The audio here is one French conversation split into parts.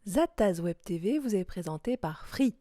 Zataz Web TV vous est présenté par Free.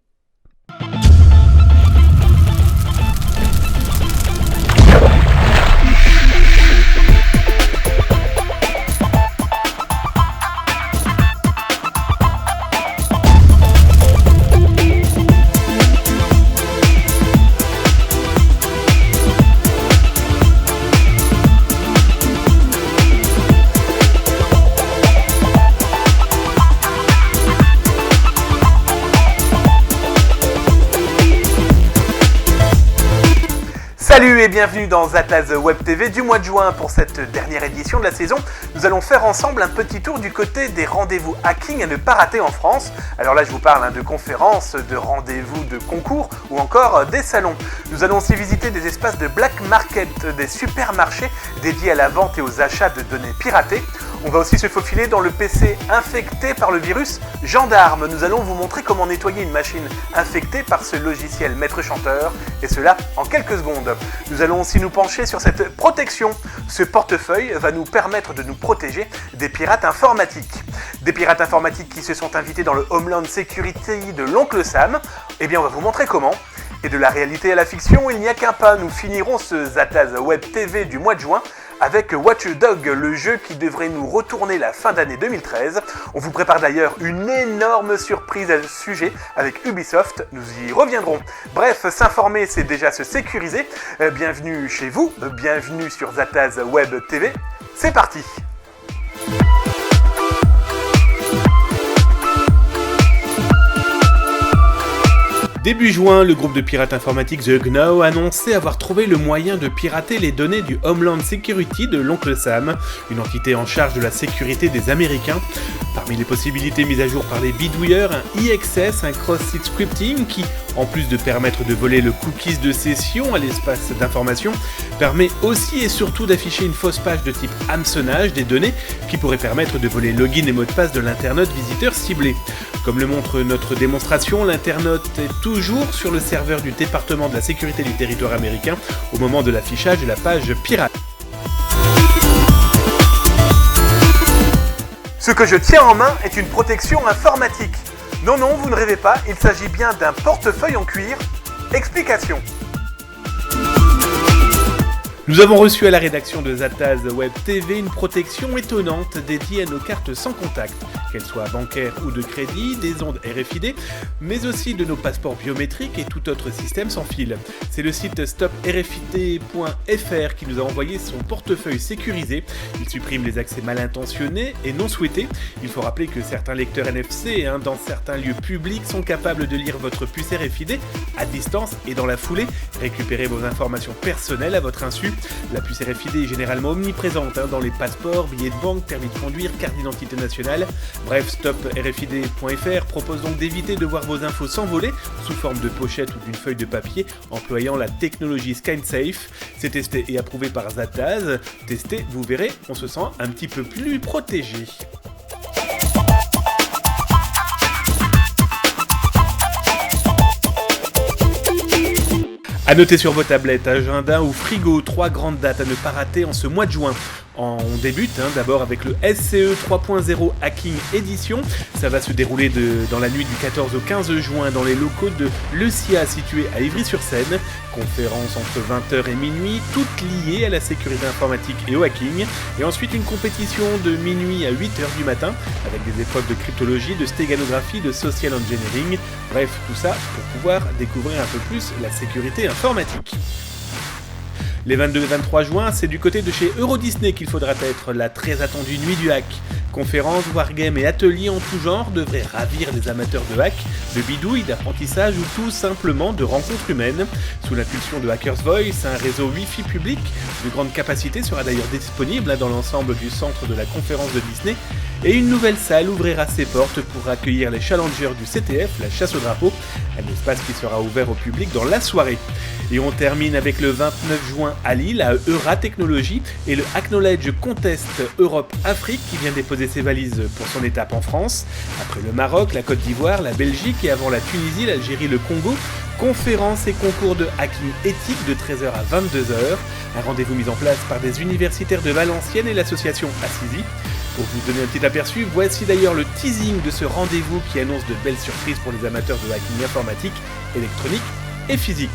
Salut et bienvenue dans Zataz Web TV du mois de juin. Pour cette dernière édition de la saison, nous allons faire ensemble un petit tour du côté des rendez-vous hacking à ne pas rater en France. Alors là, je vous parle de conférences, de rendez-vous, de concours ou encore des salons. Nous allons aussi visiter des espaces de black market, des supermarchés dédiés à la vente et aux achats de données piratées. On va aussi se faufiler dans le PC infecté par le virus Gendarme. Nous allons vous montrer comment nettoyer une machine infectée par ce logiciel maître chanteur, et cela en quelques secondes. Nous allons aussi nous pencher sur cette protection. Ce portefeuille va nous permettre de nous protéger des pirates informatiques. Des pirates informatiques qui se sont invités dans le Homeland Security de l'oncle Sam. Eh bien, on va vous montrer comment. Et de la réalité à la fiction, il n'y a qu'un pas. Nous finirons ce Zataz Web TV du mois de juin avec Watch Dogs, le jeu qui devrait nous retourner la fin d'année 2013. On vous prépare d'ailleurs une énorme surprise à ce sujet avec Ubisoft, nous y reviendrons. Bref, s'informer, c'est déjà se sécuriser. Bienvenue chez vous, bienvenue sur Zataz Web TV. C'est parti! Début juin, le groupe de pirates informatiques The GNU a annoncé avoir trouvé le moyen de pirater les données du Homeland Security de l'oncle Sam, une entité en charge de la sécurité des Américains. Parmi les possibilités mises à jour par les bidouilleurs, un IXS, un cross-site scripting qui, en plus de permettre de voler le cookies de session à l'espace d'information, permet aussi et surtout d'afficher une fausse page de type hameçonnage des données qui pourrait permettre de voler login et mot de passe de l'internaute visiteur ciblé. Comme le montre notre démonstration, l'internaute est toujours sur le serveur du département de la sécurité du territoire américain au moment de l'affichage de la page pirate. Ce que je tiens en main est une protection informatique. Non, vous ne rêvez pas, il s'agit bien d'un portefeuille en cuir. Explication. Nous avons reçu à la rédaction de Zataz Web TV une protection étonnante dédiée à nos cartes sans contact, qu'elles soient bancaires ou de crédit, des ondes RFID, mais aussi de nos passeports biométriques et tout autre système sans fil. C'est le site stoprfid.fr qui nous a envoyé son portefeuille sécurisé. Il supprime les accès mal intentionnés et non souhaités. Il faut rappeler que certains lecteurs NFC dans certains lieux publics sont capables de lire votre puce RFID à distance et dans la foulée, récupérer vos informations personnelles à votre insu. La puce RFID est généralement omniprésente dans les passeports, billets de banque, permis de conduire, carte d'identité nationale. Bref, stoprfid.fr propose donc d'éviter de voir vos infos s'envoler sous forme de pochette ou d'une feuille de papier employant la technologie ScanSafe. C'est testé et approuvé par Zataz. Testé, vous verrez, on se sent un petit peu plus protégé. A noter sur vos tablettes, agenda ou frigo, 3 grandes dates à ne pas rater en ce mois de juin. On débute d'abord avec le SCE 3.0 Hacking Edition. Ça va se dérouler dans la nuit du 14 au 15 juin dans les locaux de l'ESIA situé à Ivry-sur-Seine. Conférence entre 20h et minuit, toutes liées à la sécurité informatique et au hacking. Et ensuite une compétition de minuit à 8h du matin avec des épreuves de cryptologie, de stéganographie, de social engineering. Bref, tout ça pour pouvoir découvrir un peu plus la sécurité informatique. Les 22 et 23 juin, c'est du côté de chez Eurodisney qu'il faudra être la très attendue nuit du hack. Conférences, wargames et ateliers en tout genre devraient ravir les amateurs de hack, de bidouille, d'apprentissage ou tout simplement de rencontres humaines. Sous l'impulsion de Hackers Voice, un réseau Wi-Fi public de grande capacité sera d'ailleurs disponible dans l'ensemble du centre de la conférence de Disney. Et une nouvelle salle ouvrira ses portes pour accueillir les challengers du CTF, la chasse au drapeau, un espace qui sera ouvert au public dans la soirée. Et on termine avec le 29 juin à Lille, à Euratechnologie, et le Acknowledge Contest Europe-Afrique qui vient déposer ses valises pour son étape en France. Après le Maroc, la Côte d'Ivoire, la Belgique et avant la Tunisie, l'Algérie, le Congo, conférences et concours de hacking éthique de 13h à 22h. Un rendez-vous mis en place par des universitaires de Valenciennes et l'association Assisi. Pour vous donner un petit aperçu, voici d'ailleurs le teasing de ce rendez-vous qui annonce de belles surprises pour les amateurs de hacking informatique, électronique et physique.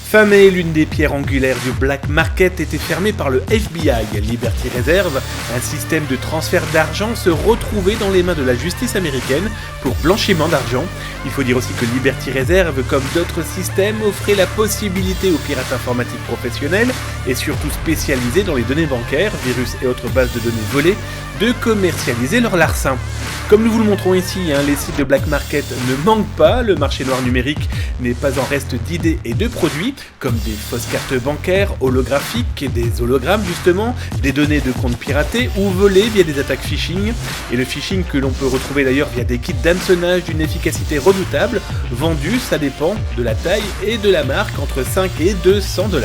Fin mai, l'une des pierres angulaires du Black Market était fermée par le FBI. Liberty Reserve, un système de transfert d'argent, se retrouvait dans les mains de la justice américaine pour blanchiment d'argent. Il faut dire aussi que Liberty Reserve, comme d'autres systèmes, offrait la possibilité aux pirates informatiques professionnels et surtout spécialisés dans les données bancaires, virus et autres bases de données volées, de commercialiser leur larcin. Comme nous vous le montrons ici, les sites de Black Market ne manquent pas, le marché noir numérique n'est pas en reste d'idées et de produits, comme des fausses cartes bancaires, holographiques, des hologrammes justement, des données de comptes piratés ou volées via des attaques phishing, et le phishing que l'on peut retrouver d'ailleurs via des kits d'hameçonnage d'une efficacité redoutable, vendus, ça dépend de la taille et de la marque, entre 5 et 200 $.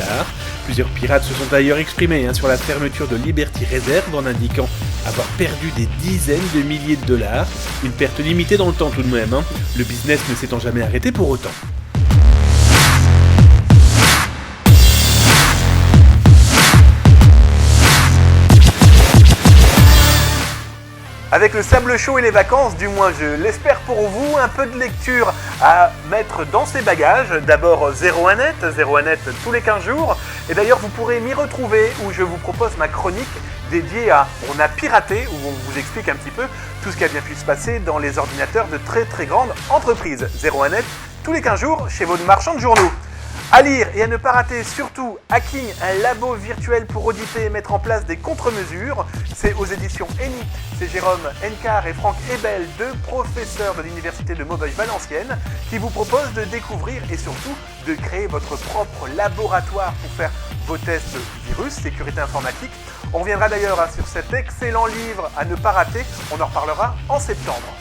Plusieurs pirates se sont d'ailleurs exprimés sur la fermeture de Liberty Reserve en indiquant avoir perdu des dizaines de milliers de dollars, une perte limitée dans le temps tout de même, le business ne s'étant jamais arrêté pour autant. Avec le sable chaud et les vacances, du moins je l'espère pour vous, un peu de lecture à mettre dans ses bagages. D'abord 01net tous les 15 jours. Et d'ailleurs vous pourrez m'y retrouver où je vous propose ma chronique dédiée à On a piraté, où on vous explique un petit peu tout ce qui a bien pu se passer dans les ordinateurs de très très grandes entreprises. 01net tous les 15 jours chez vos marchands de journaux. À lire et à ne pas rater surtout Hacking, un labo virtuel pour auditer et mettre en place des contre-mesures. C'est aux éditions Eni. C'est Jérôme Encar et Franck Ebel, deux professeurs de l'université de Maubeuge-Valenciennes, qui vous proposent de découvrir et surtout de créer votre propre laboratoire pour faire vos tests virus, sécurité informatique. On reviendra d'ailleurs sur cet excellent livre à ne pas rater. On en reparlera en septembre.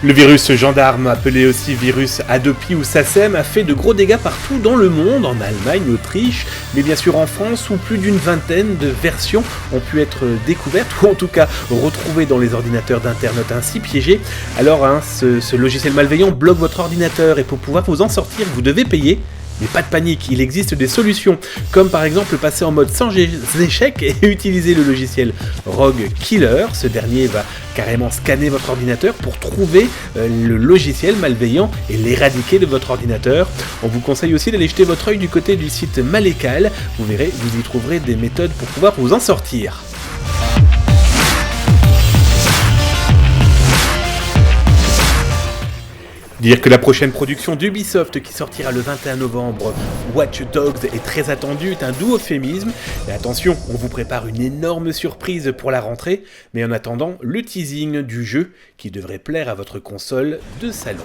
Le virus gendarme, appelé aussi virus Hadopi ou SACEM, a fait de gros dégâts partout dans le monde, en Allemagne, Autriche, mais bien sûr en France, où plus d'une vingtaine de versions ont pu être découvertes, ou en tout cas retrouvées dans les ordinateurs d'internautes ainsi piégés. Alors, ce logiciel malveillant bloque votre ordinateur, et pour pouvoir vous en sortir, vous devez payer. Mais pas de panique, il existe des solutions, comme par exemple passer en mode sans échec et utiliser le logiciel Rogue Killer. Ce dernier va carrément scanner votre ordinateur pour trouver le logiciel malveillant et l'éradiquer de votre ordinateur. On vous conseille aussi d'aller jeter votre œil du côté du site Malécal, vous verrez, vous y trouverez des méthodes pour pouvoir vous en sortir. Dire que la prochaine production d'Ubisoft qui sortira le 21 novembre, Watch Dogs, est très attendue est un doux euphémisme. Mais attention, on vous prépare une énorme surprise pour la rentrée, mais en attendant, le teasing du jeu qui devrait plaire à votre console de salon.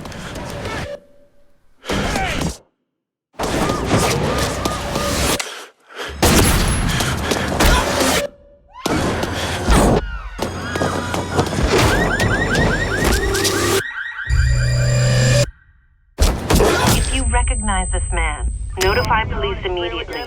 Recognize this man. Notify police immediately.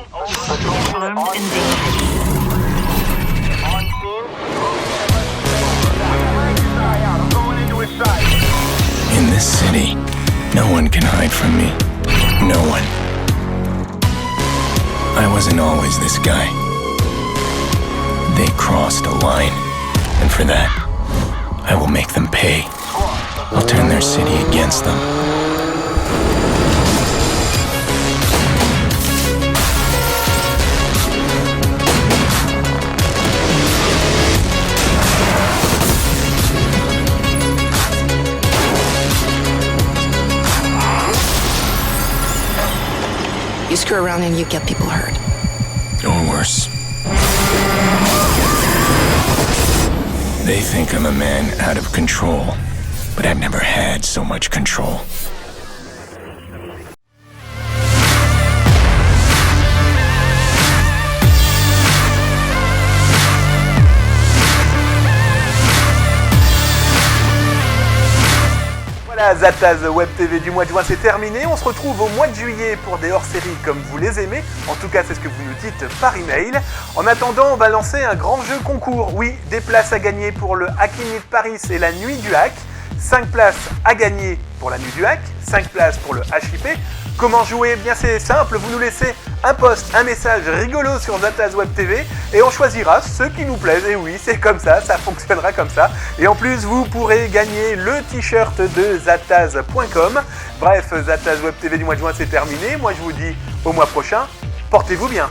one can hide from me. No one. I wasn't always this guy. They crossed a line, and for that, I will make them pay. I'll turn their city against them. You screw around and you get people hurt. Or worse. They think I'm a man out of control, but I've never had so much control. Voilà, Zataz Web TV du mois de juin, c'est terminé. On se retrouve au mois de juillet pour des hors-séries comme vous les aimez. En tout cas, c'est ce que vous nous dites par email. En attendant, on va lancer un grand jeu concours. Oui, des places à gagner pour le Hacking It Paris et la nuit du hack. 5 places à gagner pour la nuit du hack, 5 places pour le HIP. Comment jouer? Eh bien c'est simple, vous nous laissez un post, un message rigolo sur Zataz Web TV et on choisira ceux qui nous plaisent. Et oui, c'est comme ça fonctionnera comme ça. Et en plus, vous pourrez gagner le t-shirt de zataz.com. Bref, Zataz Web TV du mois de juin, c'est terminé. Moi, je vous dis au mois prochain. Portez-vous bien.